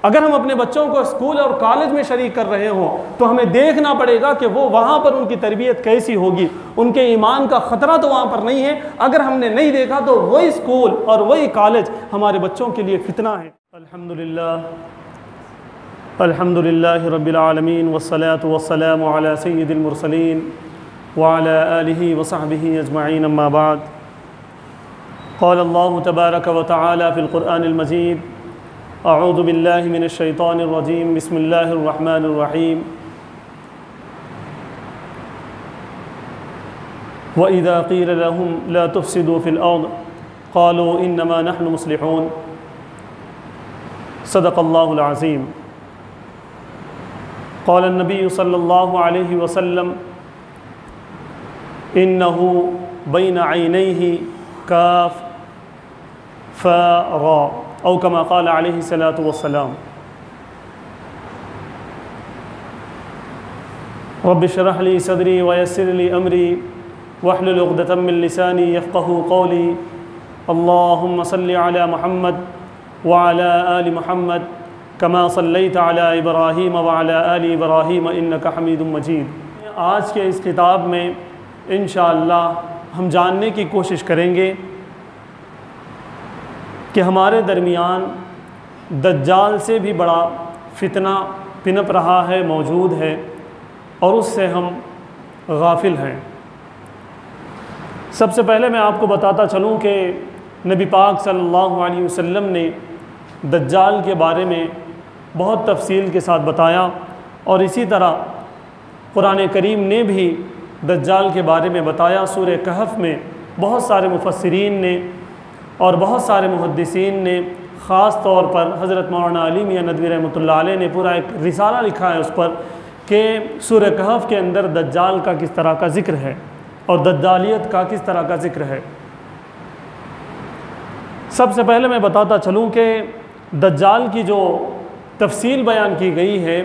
अगर हम अपने बच्चों को स्कूल और कॉलेज में शरीक कर रहे हों तो हमें देखना पड़ेगा कि वो वहाँ पर उनकी तरबियत कैसी होगी। उनके ईमान का ख़तरा तो वहाँ पर नहीं है। अगर हमने नहीं देखा तो वही स्कूल और वही कॉलेज हमारे बच्चों के लिए फितना है। अल्हम्दुलिल्लाह रब्बिल आलमीन वस्सलातु वस्सलामु अला सय्यिदिल मुरसलीन व अला आलिहि व सहबिहि अजमईन अम्मा बाद। क़ाल अल्लाहु तबारक व तआला फ़िल क़ुरआनिल मजीद अऊज़ु बिल्लाहि मिनश शैतानिर रजीम बिस्मिल्लाहिर रहमानिर रहीम व इज़ा क़ील लहुम ला तुफ़सिदू फ़िल अर्ज़ क़ालू इन्नमा नहनु मुस्लिहून। सदक़ल्लाहुल अज़ीम। क़ाल नबी सल्लल्लाहु अलैहि वसल्लम इन्नहु बैन ऐनैहि काफ फ रा औ कमा क़ाल अलैहि सलातु वस्सलाम। रब्बि इश्रह ली सदरी व यस्सिर ली अमरी वहलुल उक़दतम मिन लिसानी यफ़क़हू क़ौली। अल्लाहुम्मा सल्लि अला मुहम्मद व अला आलि मुहम्मद कमा सल्लैता अला इब्राहीम व अला आलि इब्राहीम इन्नका हमीदुम मजीद। आज के इस किताब में इंशाअल्लाह हम जानने की कोशिश करेंगे कि हमारे दरमियान दज्जाल से भी बड़ा फितना पिनप रहा है, मौजूद है, और उससे हम गाफिल हैं। सबसे पहले मैं आपको बताता चलूँ कि नबी पाक सल्लल्लाहु अलैहि वसल्लम ने दज्जाल के बारे में बहुत तफसील के साथ बताया, और इसी तरह कुरान करीम ने भी दज्जाल के बारे में बताया। सूरह कहफ में बहुत सारे मुफस्सिरीन ने और बहुत सारे मुहद्दिसीन ने, ख़ास तौर पर हज़रत मौलाना अली मियां नदवी रहमतुल्लाह अलैह ने पूरा एक रिसाला लिखा है उस पर कि सूरह कहफ के अंदर दज्जाल का किस तरह का ज़िक्र है और दज्जालियत का किस तरह का ज़िक्र है। सबसे पहले मैं बताता चलूँ कि दज्जाल की जो तफसील बयान की गई है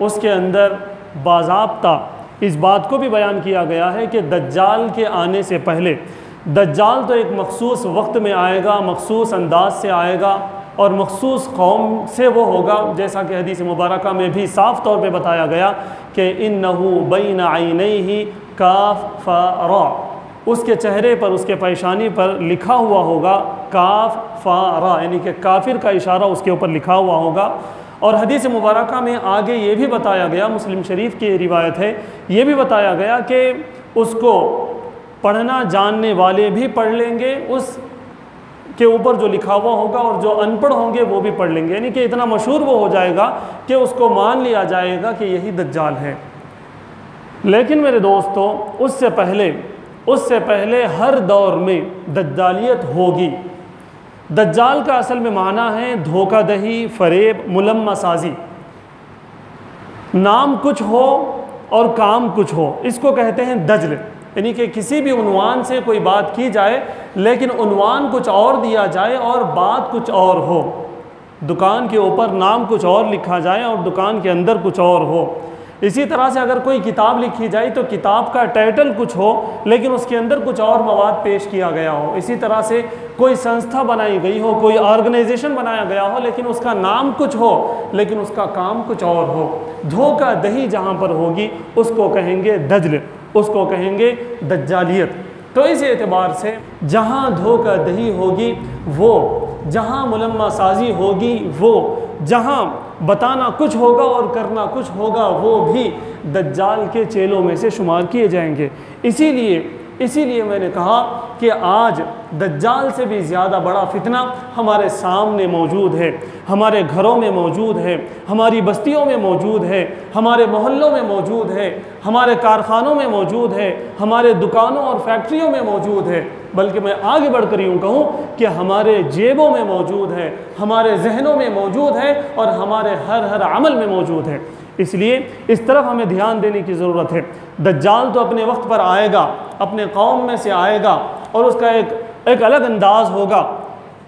उसके अंदर बाज़ाब्ता इस बात को भी बयान किया गया है कि दज्जाल के आने से पहले दज्जाल तो एक मखसूस वक्त में आएगा, मखसूस अंदाज से आएगा और मखसूस कौम से वो होगा, जैसा कि हदीस मुबारका में भी साफ़ तौर पे बताया गया कि इन्नहु बैन ऐनैहि काफ फ रा। उसके चेहरे पर, उसके पेशानी पर लिखा हुआ होगा काफ फ रा, यानी कि काफिर का इशारा उसके ऊपर लिखा हुआ होगा। और हदीस मुबारका में आगे ये भी बताया गया, मुस्लिम शरीफ की रिवायत है, ये भी बताया गया कि उसको पढ़ना जानने वाले भी पढ़ लेंगे, उस के ऊपर जो लिखा हुआ होगा, और जो अनपढ़ होंगे वो भी पढ़ लेंगे। यानी कि इतना मशहूर वो हो जाएगा कि उसको मान लिया जाएगा कि यही दज्जाल है। लेकिन मेरे दोस्तों, उससे पहले हर दौर में दज्जालियत होगी। दज्जाल का असल में माना है धोखादही, फ़रेब, मुलम्मा साजी। नाम कुछ हो और काम कुछ हो, इसको कहते हैं दज्ल। यानी कि किसी भी उन्वान से कोई बात की जाए लेकिन उन्वान कुछ और दिया जाए और बात कुछ और हो। दुकान के ऊपर नाम कुछ और लिखा जाए और दुकान के अंदर कुछ और हो। इसी तरह से अगर कोई किताब लिखी जाए तो किताब का टाइटल कुछ हो लेकिन उसके अंदर कुछ और मवाद पेश किया गया हो। इसी तरह से कोई संस्था बनाई गई हो, कोई ऑर्गेनाइजेशन बनाया गया हो, लेकिन उसका नाम कुछ हो लेकिन उसका काम कुछ और हो। धोखाधही जहाँ पर होगी उसको कहेंगे दज्ल, उसको कहेंगे दज्जालियत। तो इस एतबार से जहाँ धोखाधही होगी वो, जहाँ मुलम्मा साजी होगी वो, जहाँ बताना कुछ होगा और करना कुछ होगा वो भी दज्जाल के चेलों में से शुमार किए जाएंगे। इसीलिए मैंने कहा कि आज दज्जाल से भी ज़्यादा बड़ा फितना हमारे सामने मौजूद है, हमारे घरों में मौजूद है, हमारी बस्तियों में मौजूद है, हमारे मोहल्लों में मौजूद है, हमारे कारखानों में मौजूद है, हमारे दुकानों और फैक्ट्रियों में मौजूद है, बल्कि मैं आगे बढ़कर यूँ कहूँ कि हमारे जेबों में मौजूद है, हमारे जहनों में मौजूद है और हमारे हर अमल में मौजूद है। इसलिए इस तरफ हमें ध्यान देने की ज़रूरत है। दज्जाल तो अपने वक्त पर आएगा, अपने कौम में से आएगा और उसका एक अलग अंदाज़ होगा।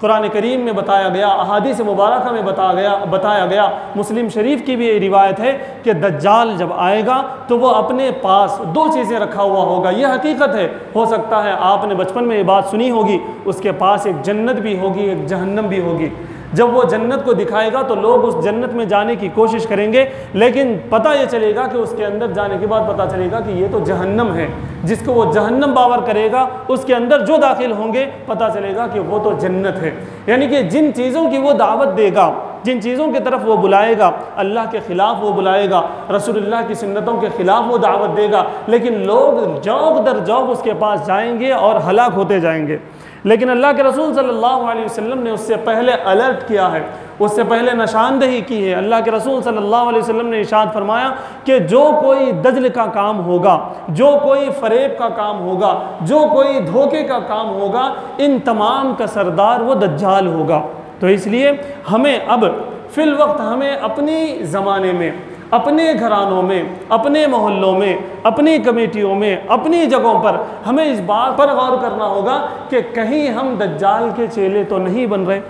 कुरान करीम में बताया गया, अहादीस मुबारका में बताया गया, मुस्लिम शरीफ की भी रिवायत है कि दज्जाल जब आएगा तो वो अपने पास दो चीज़ें रखा हुआ होगा। यह हकीकत है, हो सकता है आपने बचपन में ये बात सुनी होगी, उसके पास एक जन्नत भी होगी, एक जहन्नम भी होगी। जब वो जन्नत को दिखाएगा तो लोग उस जन्नत में जाने की कोशिश करेंगे, लेकिन पता ये चलेगा कि उसके अंदर जाने के बाद पता चलेगा कि ये तो जहन्नम है। जिसको वो जहन्नम बावर करेगा, उसके अंदर जो दाखिल होंगे पता चलेगा कि वो तो जन्नत है। यानी कि जिन चीज़ों की वो दावत देगा, जिन चीज़ों की तरफ वो बुलाएगा, अल्लाह के ख़िलाफ़ वो बुलाएगा, रसूलुल्लाह की सुन्नतों के ख़िलाफ़ वो दावत देगा, लेकिन लोग जौक दर जौक उसके पास जाएंगे और हलाक होते जाएंगे। लेकिन अल्लाह के रसूल सल्लल्लाहु अलैहि वसल्लम ने उससे पहले अलर्ट किया है, उससे पहले निशानदही की है। अल्लाह के रसूल सल्लल्लाहु अलैहि वसल्लम ने इरशाद फरमाया कि जो कोई दजल का काम होगा, जो कोई फ़रेब का काम होगा, जो कोई धोखे का काम होगा, इन तमाम का सरदार वो दज्जाल होगा। तो इसलिए हमें अब फ़िल वक्त हमें अपनी ज़माने में, अपने घरानों में, अपने मोहल्लों में, अपनी कमेटियों में, अपनी जगहों पर हमें इस बात पर गौर करना होगा कि कहीं हम दज्जाल के चेले तो नहीं बन रहे।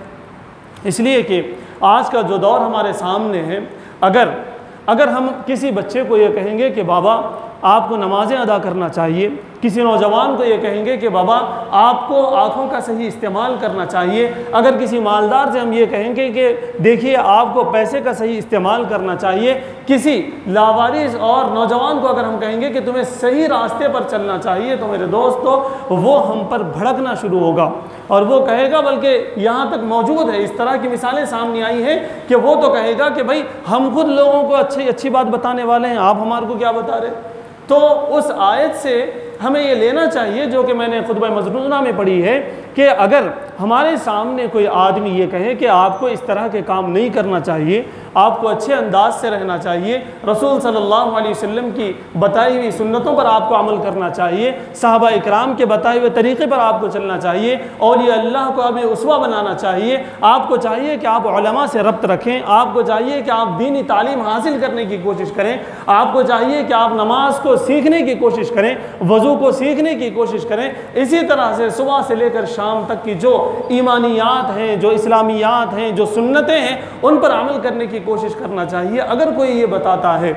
इसलिए कि आज का जो दौर हमारे सामने है, अगर हम किसी बच्चे को ये कहेंगे कि बाबा आपको नमाज़ें अदा करना चाहिए, किसी नौजवान को ये कहेंगे कि बाबा आपको आँखों का सही इस्तेमाल करना चाहिए, अगर किसी मालदार से हम ये कहेंगे कि देखिए आपको पैसे का सही इस्तेमाल करना चाहिए, किसी लावारिस और नौजवान को अगर हम कहेंगे कि तुम्हें सही रास्ते पर चलना चाहिए, तो मेरे दोस्तों वो हम पर भड़कना शुरू होगा और वो कहेगा, बल्कि यहाँ तक मौजूद है, इस तरह की मिसालें सामने आई हैं कि वो तो कहेगा कि भाई हम खुद लोगों को अच्छी बात बताने वाले हैं, आप हमारे को क्या बता रहे। तो उस आयत से हमें ये लेना चाहिए जो कि मैंने खुतबा मज़मूना में पढ़ी है कि अगर हमारे सामने कोई आदमी ये कहे कि आपको इस तरह के काम नहीं करना चाहिए, आपको अच्छे अंदाज से रहना चाहिए, रसूल सल्लल्लाहु अलैहि वसल्लम की बताई हुई सुन्नतों पर आपको अमल करना चाहिए, सहाबा इकराम के बताए हुए तरीक़े पर आपको चलना चाहिए, औलिया अल्लाह को हमें उसवा बनाना चाहिए, आपको चाहिए कि आप उलमा से रब्त रखें, आपको चाहिए कि आप दीनी तालीम हासिल करने की कोशिश करें, आपको चाहिए कि आप नमाज को सीखने की कोशिश करें, वज़ू को सीखने की कोशिश करें। इसी तरह से सुबह से लेकर शाम तक की जो ईमानियात हैं, जो इस्लामियात हैं, जो सुन्नतें हैं, उन पर अमल करने की कोशिश करना चाहिए। अगर कोई ये बताता है,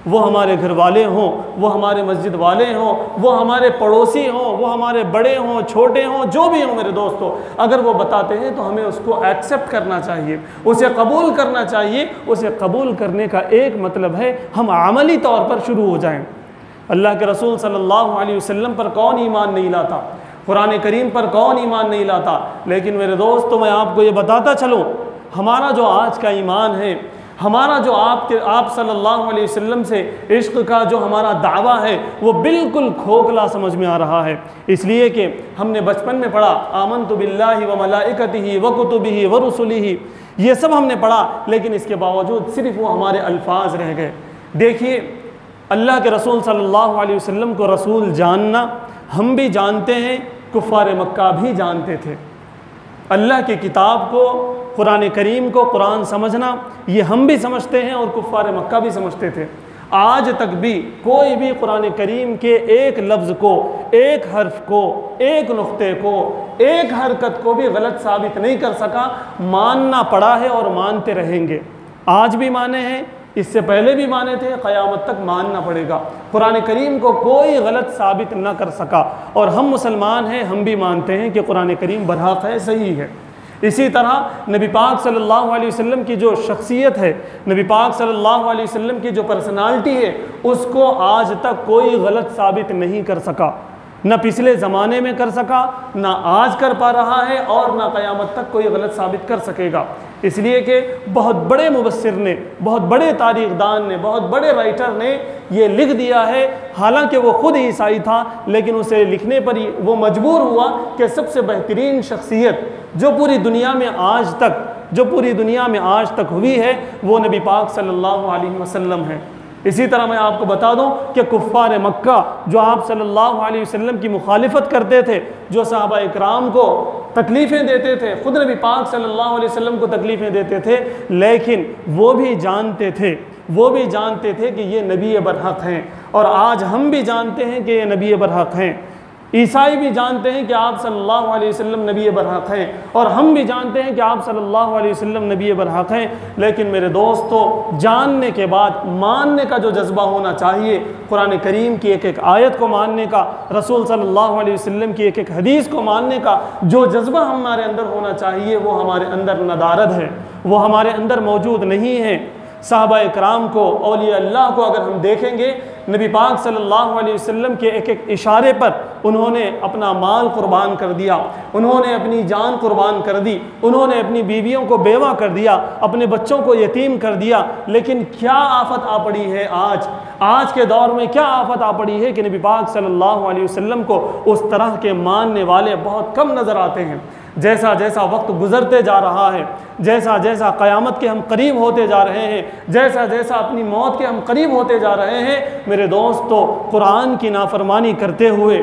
वो हमारे घर वाले हों, वो हमारे मस्जिद वाले हों, वो हमारे पड़ोसी हों, वो हमारे बड़े हों, छोटे हों, जो भी हों मेरे दोस्तों, अगर वो बताते हैं तो हमें उसको एक्सेप्ट करना चाहिए, उसे कबूल करना चाहिए। उसे कबूल करने का एक मतलब है हम अमली तौर पर शुरू हो जाएं। अल्लाह के रसूल सल्लल्लाहु अलैहि वसल्लम पर कौन ईमान नहीं लाता, कुरान करीम पर कौन ईमान नहीं लाता। लेकिन मेरे दोस्तों मैं आपको ये बताता चलूँ, हमारा जो आज का ईमान है, हमारा जो आप सल्लल्लाहु अलैहि वसल्लम से इश्क़ का जो हमारा दावा है, वो बिल्कुल खोखला समझ में आ रहा है। इसलिए कि हमने बचपन में पढ़ा आमनतु बिल्लाहि व मलाइकतिही व कुतुबिही व रुसुलिही, ये सब हमने पढ़ा, लेकिन इसके बावजूद सिर्फ वो हमारे अल्फाज रह गए। देखिए अल्लाह के रसूल सल्लल्लाहु अलैहि वसल्लम को रसूल जानना हम भी जानते हैं, कुफ़ार मक्का भी जानते थे। अल्लाह की किताब को, कुरान करीम को, कुरान समझना ये हम भी समझते हैं और कुफ़ार मक्का भी समझते थे। आज तक भी कोई भी कुरान करीम के एक लफ्ज़ को, एक हर्फ को, एक नुक्ते को, एक हरकत को भी गलत साबित नहीं कर सका। मानना पड़ा है और मानते रहेंगे। आज भी माने हैं, इससे पहले भी माने थे, क़यामत तक मानना पड़ेगा। कुरान करीम को कोई गलत साबित न कर सका और हम मुसलमान हैं, हम भी मानते हैं कि कुरान करीम बरहक है, सही है। इसी तरह नबी पाक सल्लल्लाहु अलैहि वसल्लम की जो शख्सियत है, नबी पाक सल्लल्लाहु अलैहि वसल्लम की जो पर्सनालिटी है, उसको आज तक कोई गलत साबित नहीं कर सका। न पिछले ज़माने में कर सका, ना आज कर पा रहा है और ना क़यामत तक कोई गलत साबित कर सकेगा। इसलिए कि बहुत बड़े मुबस्सिर ने, बहुत बड़े तारीख़दान ने, बहुत बड़े राइटर ने ये लिख दिया है, हालांकि वो ख़ुद ईसाई था, लेकिन उसे लिखने पर ही वो मजबूर हुआ कि सबसे बेहतरीन शख्सियत जो पूरी दुनिया में आज तक हुई है, वो नबी पाक सल्लल्लाहु अलैहि वसल्लम है। इसी तरह मैं आपको बता दूं कि कुफ़ार मक्का जो आप सल्लल्लाहु अलैहि वसल्लम की मुखालिफत करते थे, जो सहाबा इकराम को तकलीफ़ें देते थे, ख़ुद नबी पाक सल्लल्लाहु अलैहि वसल्लम को तकलीफ़ें देते थे, लेकिन वो भी जानते थे कि ये नबी बरहक हैं। और आज हम भी जानते हैं कि ये नबी बरहक हैं। ईसाई भी जानते हैं कि आप सल्लल्लाहु अलैहि वसल्लम नबी बरहक हैं, और हम भी जानते हैं कि आप सल्लल्लाहु अलैहि वसल्लम नबी बरहक हैं। लेकिन मेरे दोस्तों, जानने के बाद मानने का जो जज्बा होना चाहिए, कुरान करीम की एक एक आयत को मानने का, रसूल सल्लल्लाहु अलैहि वसल्लम की एक एक हदीस को मानने का जो जज्बा हमारे अंदर होना चाहिए, वो हमारे अंदर नदारद है, वो हमारे अंदर मौजूद नहीं है। साहबा इकराम को, औलिया अल्लाह को अगर हम देखेंगे, नबी पाक सल्लल्लाहु अलैहि वसल्लम के एक एक इशारे पर उन्होंने अपना माल कुर्बान कर दिया, उन्होंने अपनी जान कुर्बान कर दी, उन्होंने अपनी बीवियों को बेवा कर दिया, अपने बच्चों को यतीम कर दिया। लेकिन क्या आफत आ पड़ी है आज के दौर में, क्या आफत आ पड़ी है कि नबी पाक सल्लल्लाहु अलैहि वसल्लम को उस तरह के मानने वाले बहुत कम नज़र आते हैं। जैसा जैसा वक्त गुज़रते जा रहा है, जैसा जैसा क़यामत के हम करीब होते जा रहे हैं, जैसा जैसा अपनी मौत के हम करीब होते जा रहे हैं, मेरे दोस्तों, कुरान की नाफरमानी करते हुए,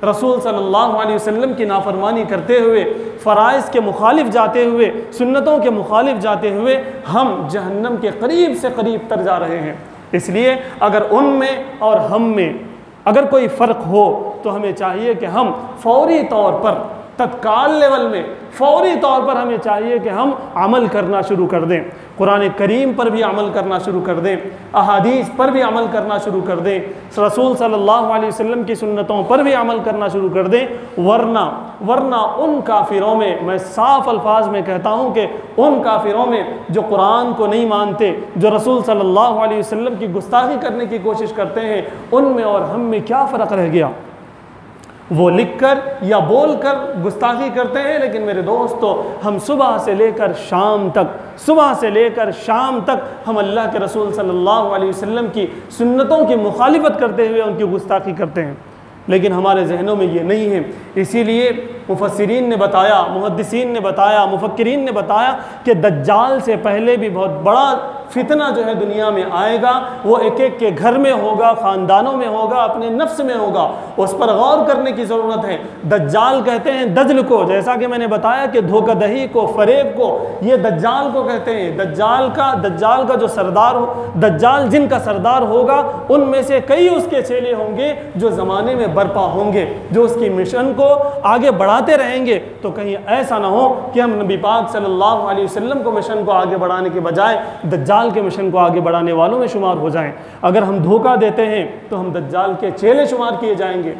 रसूल सल्लल्लाहु अलैहि वसल्लम की नाफरमानी करते हुए, फ़राइज़ के मुखालिफ जाते हुए, सुन्नतों के मुखालिफ जाते हुए हम जहन्नम के करीब से करीब तर जा रहे हैं। इसलिए अगर उनमें और हम में अगर कोई फ़र्क हो तो हमें चाहिए कि हम फौरी तौर पर, तत्काल लेवल में फौरी तौर पर हमें चाहिए कि हम अमल करना शुरू कर दें, कुरान करीम पर भी अमल करना शुरू कर दें, अहादीस पर भी अमल करना शुरू कर दें, रसूल सल्लल्लाहु अलैहि वसल्लम की सुन्नतों पर भी अमल करना शुरू कर दें। वरना उन काफिरों में, मैं साफ अल्फाज में कहता हूँ कि उन काफिरों में जो कुरान को नहीं मानते, जो रसूल सल्लल्लाहु अलैहि वसल्लम की गुस्ताखी करने की कोशिश करते हैं, उनमें और हम में क्या फ़र्क रह गया? वो लिख कर या बोल कर गुस्ताखी करते हैं, लेकिन मेरे दोस्तों, हम सुबह से लेकर शाम तक हम अल्लाह के रसूल सल्लल्लाहु अलैहि वसल्लम की सुन्नतों की मुखालिफत करते हुए उनकी गुस्ताखी करते हैं, लेकिन हमारे जहनों में ये नहीं है। इसीलिए मुफस्सिरीन ने बताया, मुहद्दिसीन ने बताया, मुफक्किरीन ने बताया कि दज्जाल से पहले भी बहुत बड़ा फितना जो है दुनिया में आएगा। वो एक एक के घर में होगा, ख़ानदानों में होगा, अपने नफ्स में होगा। उस पर गौर करने की ज़रूरत है। दज्जाल कहते हैं दज्ल को, जैसा कि मैंने बताया कि धोखादही को, फ़रेब को, ये दज्जाल को कहते हैं। दज्जाल का जो सरदार हो, दज्जाल जिनका सरदार होगा, उनमें से कई उसके चेले होंगे जो ज़माने में बर्पा होंगे, जो उसकी मिशन को आगे बढ़ाते रहेंगे। तो कहीं ऐसा ना हो कि हम नबी पाक सल्लल्लाहु अलैहि वसल्लम को मिशन को आगे बढ़ाने के बजाय दज्जाल के मिशन को आगे बढ़ाने वालों में शुमार हो जाएं। अगर हम धोखा देते हैं तो हम दज्जाल के चेले शुमार किए जाएंगे।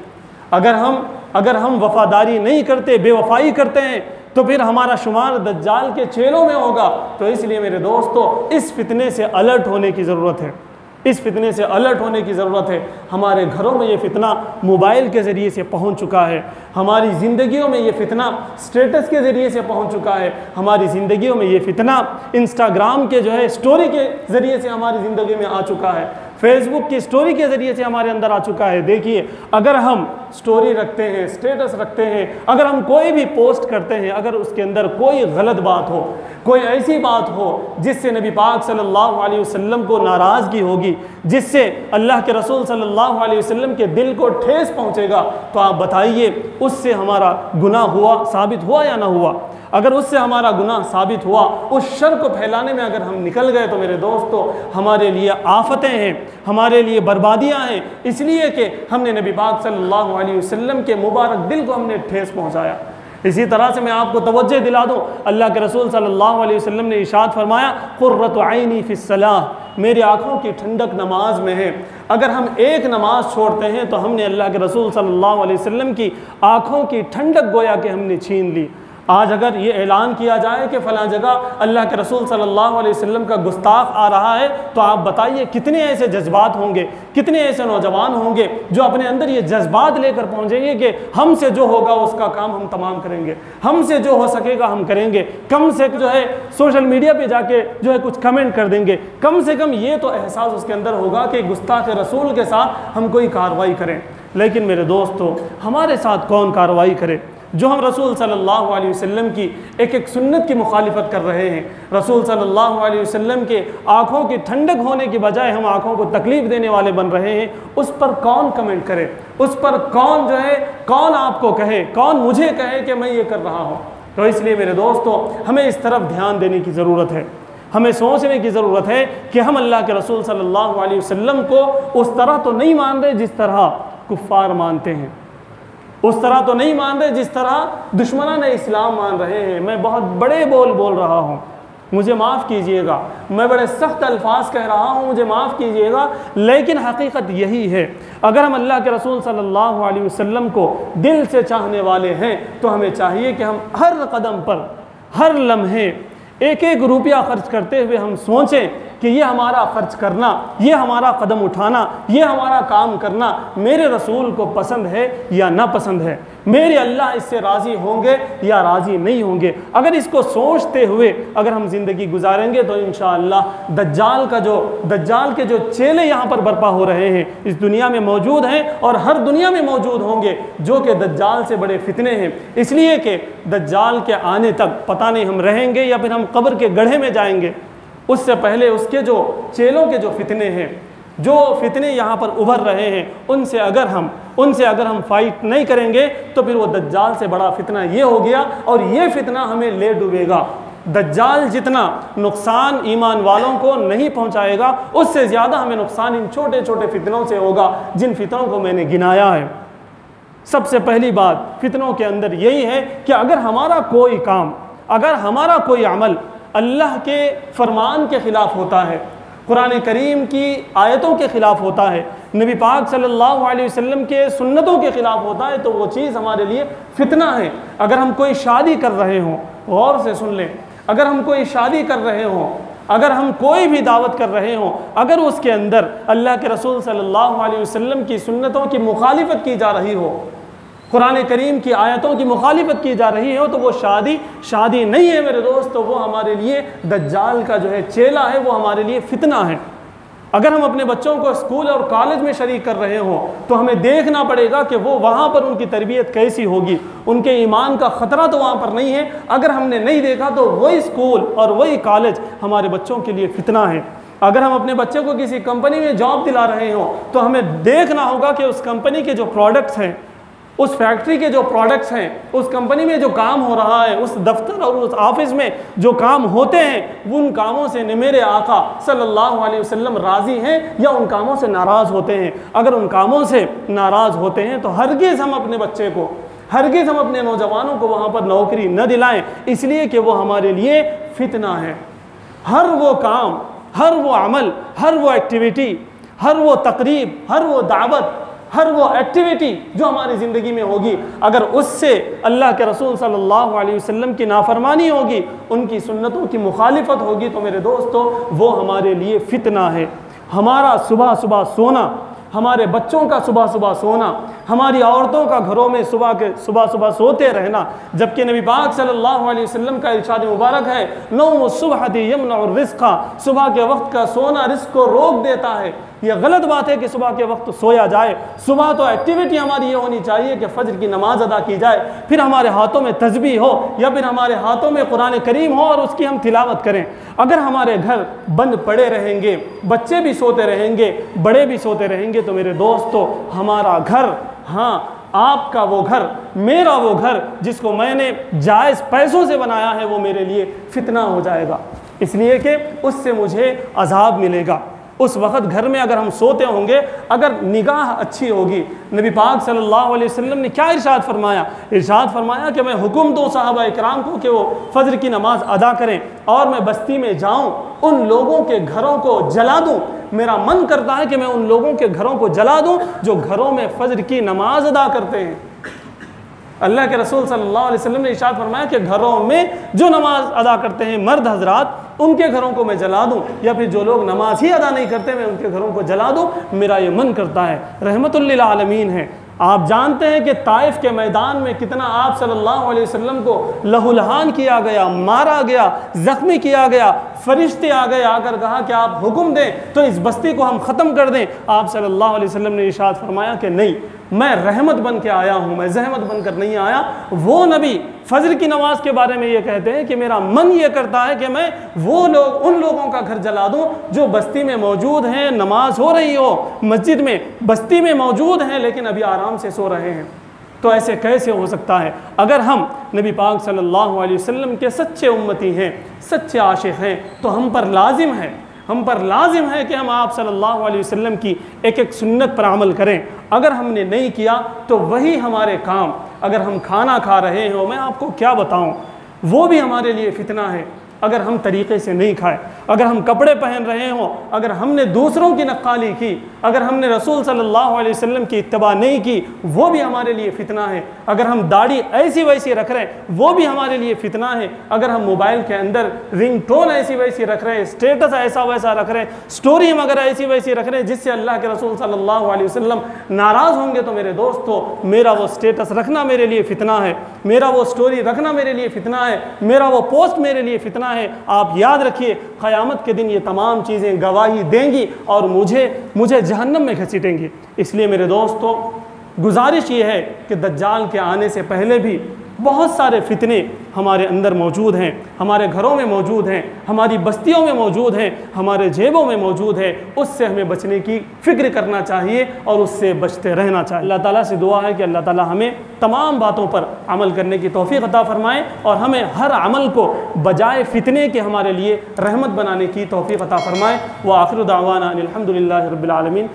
अगर हम वफादारी नहीं करते, बेवफाई करते हैं, तो फिर हमारा शुमार दज्जाल के चेलों में होगा। तो इसलिए मेरे दोस्तों, इस फितने से अलर्ट होने की ज़रूरत है। इस फितने से अलर्ट होने की ज़रूरत है। हमारे घरों में ये फितना मोबाइल के ज़रिए से पहुंच चुका है। हमारी ज़िंदगियों में ये फितना स्टेटस के ज़रिए से पहुंच चुका है। हमारी ज़िंदगियों में ये फितना इंस्टाग्राम के जो है स्टोरी के ज़रिए से हमारी ज़िंदगी में आ चुका है। फेसबुक की स्टोरी के ज़रिए से हमारे अंदर आ चुका है। देखिए, अगर हम स्टोरी रखते हैं, स्टेटस रखते हैं, अगर हम कोई भी पोस्ट करते हैं, अगर उसके अंदर कोई गलत बात हो, कोई ऐसी बात हो जिससे नबी पाक सल्लल्लाहु अलैहि वसल्लम को नाराज़गी होगी, जिससे अल्लाह के रसूल सल्लल्लाहु अलैहि वसल्लम के दिल को ठेस पहुँचेगा, तो आप बताइए उससे हमारा गुनाह साबित हुआ या ना हुआ? अगर उससे हमारा गुनाह साबित हुआ, उस शर को फैलाने में अगर हम निकल गए, तो मेरे दोस्तों, हमारे लिए आफतें हैं, हमारे लिए बर्बादियां हैं, इसलिए कि हमने नबी पाक सल्लल्लाहु अलैहि वसल्लम के मुबारक दिल को हमने ठेस पहुंचाया। इसी तरह से मैं आपको तवज्जो दिला दूं, अल्लाह के रसूल सल्लल्लाहु अलैहि वसल्लम ने इरशाद फरमाया, कुर्रतु ऐनी फिस्सलाह, मेरी आँखों की ठंडक नमाज में है। अगर हम एक नमाज छोड़ते हैं तो हमने अल्लाह के रसूल सल्लल्लाहु अलैहि वसल्लम की आँखों की ठंडक गोया कि हमने छीन ली। आज अगर ये ऐलान किया जाए कि फ़लाँ जगह अल्लाह के रसूल सल्लल्लाहु अलैहि वसल्लम का गुस्ताख आ रहा है, तो आप बताइए कितने ऐसे जज्बात होंगे, कितने ऐसे नौजवान होंगे जो अपने अंदर ये जज्बात लेकर पहुँचेंगे कि हमसे जो होगा उसका काम हम तमाम करेंगे, हमसे जो हो सकेगा हम करेंगे। कम से जो है सोशल मीडिया पे जाके जो है कुछ कमेंट कर देंगे। कम से कम ये तो एहसास उसके अंदर होगा कि गुस्ताख रसूल के साथ हम कोई कार्रवाई करें। लेकिन मेरे दोस्तों, हमारे साथ कौन कार्रवाई करे जो हम रसूल सल्लल्लाहु अलैहि वसल्लम की एक एक सुन्नत की मुखालिफत कर रहे हैं? रसूल सल्लल्लाहु अलैहि वसल्लम के आँखों की ठंडक होने की बजाय हम आँखों को तकलीफ़ देने वाले बन रहे हैं। उस पर कौन कमेंट करे? उस पर कौन जो है, कौन आपको कहे, कौन मुझे कहे कि मैं ये कर रहा हूँ? तो इसलिए मेरे दोस्तों, हमें इस तरफ ध्यान देने की ज़रूरत है। हमें सोचने की ज़रूरत है कि हम अल्लाह के रसूल सल्लल्लाहु अलैहि वसल्लम को उस तरह तो नहीं मान रहे जिस तरह कुफ़ार मानते हैं। उस तरह तो नहीं मान रहे जिस तरह दुश्मनान इस्लाम मान रहे हैं। मैं बहुत बड़े बोल रहा हूँ, मुझे माफ़ कीजिएगा, मैं बड़े सख्त अल्फाज कह रहा हूँ, मुझे माफ़ कीजिएगा, लेकिन हकीकत यही है। अगर हम अल्लाह के रसूल सल्लल्लाहु अलैहि वसल्लम को दिल से चाहने वाले हैं तो हमें चाहिए कि हम हर कदम पर, हर लम्हे एक एक रुपया खर्च करते हुए हम सोचें कि ये हमारा खर्च करना, ये हमारा कदम उठाना, ये हमारा काम करना मेरे रसूल को पसंद है या ना पसंद है, मेरे अल्लाह इससे राज़ी होंगे या राज़ी नहीं होंगे। अगर इसको सोचते हुए अगर हम ज़िंदगी गुजारेंगे तो इंशाअल्लाह दज्जाल के जो चेले यहाँ पर बर्पा हो रहे हैं इस दुनिया में मौजूद हैं और हर दुनिया में मौजूद होंगे, जो कि दज्जाल से बड़े फितने हैं। इसलिए कि दज्जाल के आने तक पता नहीं हम रहेंगे या फिर हम कब्र के गड्ढे में जाएंगे, उससे पहले उसके जो चेलों के जो फितने हैं, जो फितने यहाँ पर उभर रहे हैं, उनसे अगर हम फाइट नहीं करेंगे तो फिर वो दज्जाल से बड़ा फितना ये हो गया और ये फितना हमें ले डूबेगा। दज्जाल जितना नुकसान ईमान वालों को नहीं पहुँचाएगा, उससे ज़्यादा हमें नुकसान इन छोटे छोटे फितनों से होगा जिन फितनों को मैंने गिनाया है। सबसे पहली बात फितनों के अंदर यही है कि अगर हमारा कोई काम, अगर हमारा कोई अमल अल्लाह के फरमान के ख़िलाफ़ होता है, कुरान करीम की आयतों के ख़िलाफ़ होता है, नबी पाक सल्लल्लाहु अलैहि वसल्लम के सुन्नतों के ख़िलाफ़ होता है, तो वो चीज़ हमारे लिए फितना है। अगर हम कोई शादी कर रहे हों, गौर से सुन लें, अगर हम कोई शादी कर रहे हों, अगर हम कोई भी दावत कर रहे हों, अगर उसके अंदर अल्लाह के रसूल सल्लल्लाहु अलैहि वसल्लम की सुन्नतों की मुखालिफत की जा रही हो, कुरान करीम की आयतों की मुखालिफत की जा रही हो, तो वो शादी नहीं है मेरे दोस्त, तो वो हमारे लिए दज्जाल का जो है चेला है, वो हमारे लिए फितना है। अगर हम अपने बच्चों को स्कूल और कॉलेज में शरीक कर रहे हों तो हमें देखना पड़ेगा कि वो वहाँ पर उनकी तरबियत कैसी होगी, उनके ईमान का ख़तरा तो वहाँ पर नहीं है। अगर हमने नहीं देखा तो वही स्कूल और वही कॉलेज हमारे बच्चों के लिए फितना है। अगर हम अपने बच्चे को किसी कंपनी में जॉब दिला रहे हों तो हमें देखना होगा कि उस कंपनी के जो प्रोडक्ट्स हैं, उस फैक्ट्री के जो प्रोडक्ट्स हैं, उस कंपनी में जो काम हो रहा है, उस दफ्तर और उस ऑफिस में जो काम होते हैं, उन कामों से न मेरे आका सल्लल्लाहु अलैहि वसल्लम राज़ी हैं या उन कामों से नाराज़ होते हैं। अगर उन कामों से नाराज़ होते हैं तो हरगिज़ हम अपने बच्चे को, हरगिज़ हम अपने नौजवानों को वहाँ पर नौकरी न दिलाएं, इसलिए कि वो हमारे लिए फितना है। हर वो काम, हर वो अमल, हर वो एक्टिविटी, हर वो तकरीब, हर वो दावत, हर वो एक्टिविटी जो हमारी ज़िंदगी में होगी, अगर उससे अल्लाह के रसूल सल्लल्लाहु अलैहि वसल्लम की नाफरमानी होगी, उनकी सुन्नतों की मुखालिफत होगी, तो मेरे दोस्तों वो हमारे लिए फितना है। हमारा सुबह सुबह सोना, हमारे बच्चों का सुबह सुबह सोना, हमारी औरतों का घरों में सुबह सुबह सोते रहना, जबकि नबी पाक सल्लल्लाहु अलैहि वसल्लम का इरशाद मुबारक है, नौम सुबहती यमनउ रिज़्क़ा, सुबह के वक्त का सोना रिज़्क़ को रोक देता है। यह गलत बात है कि सुबह के वक्त सोया जाए। सुबह तो एक्टिविटी हमारी ये होनी चाहिए कि फ़ज्र की नमाज अदा की जाए, फिर हमारे हाथों में तस्बीह हो या फिर हमारे हाथों में कुरान करीम हो और उसकी हम तिलावत करें। अगर हमारे घर बंद पड़े रहेंगे, बच्चे भी सोते रहेंगे, बड़े भी सोते रहेंगे, तो मेरे दोस्तों हमारा घर, हाँ आपका वो घर, मेरा वो घर जिसको मैंने जायज़ पैसों से बनाया है, वो मेरे लिए फितना हो जाएगा, इसलिए कि उससे मुझे अजाब मिलेगा। उस वक़्त घर में अगर हम सोते होंगे, अगर निगाह अच्छी होगी, नबी पाक सल्लल्लाहु अलैहि वसल्लम ने क्या इरशाद फरमाया? इरशाद फरमाया कि मैं हुक्म दूँ सहाबा इकराम को कि वो फ़ज्र की नमाज़ अदा करें और मैं बस्ती में जाऊँ, उन लोगों के घरों को जला दूँ। मेरा मन करता है कि मैं उन लोगों के घरों को जला दूँ जो घरों में फ़ज्र की नमाज अदा करते हैं। अल्लाह के रसूल सल्लल्लाहु अलैहि वसल्लम ने इरशाद फरमाया कि घरों में जो नमाज अदा करते हैं मर्द हजरात, उनके घरों को मैं जला दूं, या फिर जो लोग नमाज ही अदा नहीं करते मैं उनके घरों को जला दूं। मेरा ये मन करता है। रहमतुल लिल आलमीन है। आप जानते हैं कि ताइफ के मैदान में कितना आप सल्लल्लाहु अलैहि वसल्लम को लहूलहान किया गया, मारा गया, ज़ख्मी किया गया। फरिश्ते आ गए, आकर कहा कि आप हुक्म दें तो इस बस्ती को हम ख़त्म कर दें। आप सल्लल्लाहु अलैहि वसल्लम ने इरशाद फरमाया कि नहीं, मैं रहमत बन के आया हूँ, मैं जहमत बनकर नहीं आया। वो नबी फजर की नमाज के बारे में ये कहते हैं कि मेरा मन ये करता है कि मैं वो लोग, उन लोगों का घर जला दूं जो बस्ती में मौजूद हैं, नमाज हो रही हो, मस्जिद में बस्ती में मौजूद हैं, लेकिन अभी आराम से सो रहे हैं। तो ऐसे कैसे हो सकता है? अगर हम नबी पाक सल्लल्लाहु अलैहि वसल्लम के सच्चे उम्मती हैं, सच्चे आशिक हैं, तो हम पर लाजिम है, हम पर लाजिम है कि हम आप सल्लल्लाहु अलैहि वसल्लम की एक एक सुन्नत पर अमल करें। अगर हमने नहीं किया तो वही हमारे काम, अगर हम खाना खा रहे हो, मैं आपको क्या बताऊं, वो भी हमारे लिए फितना है अगर हम तरीक़े से नहीं खाए। अगर हम कपड़े पहन रहे हों, अगर हमने दूसरों की नक्काली की, अगर हमने रसूल सल्लल्लाहु अलैहि वसल्लम की इत्तबा नहीं की, वो भी हमारे लिए फ़ितना है। अगर हम दाढ़ी ऐसी वैसी रख रहे हैं, वो भी हमारे लिए फ़ितना है। अगर हम मोबाइल के अंदर रिंग टोन ऐसी वैसी रख रहे हैं, स्टेटस ऐसा वैसा रख रहे हैं, स्टोरी वगैरह ऐसी वैसी रख रहे हैं जिससे अल्लाह के रसूल सल्लल्लाहु अलैहि वसल्लम नाराज़ होंगे, तो मेरे दोस्तों मेरा वो स्टेटस रखना मेरे लिए फ़ितना है, मेरा वो स्टोरी रखना मेरे लिए फ़ितना है, मेरा वो पोस्ट मेरे लिए फ़ितना है। आप याद रखिए, क़यामत के दिन ये तमाम चीज़ें गवाही देंगी और मुझे जहन्नम में घसीटेंगी। इसलिए मेरे दोस्तों गुजारिश ये है कि दज्जाल के आने से पहले भी बहुत सारे फितने हमारे अंदर मौजूद हैं, हमारे घरों में मौजूद हैं, हमारी बस्तियों में मौजूद हैं, हमारे जेबों में मौजूद है। उससे हमें बचने की फ़िक्र करना चाहिए और उससे बचते रहना चाहिए। अल्लाह ताला से दुआ है कि अल्लाह ताला हमें तमाम बातों पर अमल करने की तौफ़ीक़ अता फ़रमाए और हमें हर अमल को बजाय फ़ितने के हमारे लिए रहमत बनाने की तौफ़ीक़ अता फ़रमाए। व आखिर दावाना अनिल हम्दुलिल्लाहि रब्बिल आलमीन।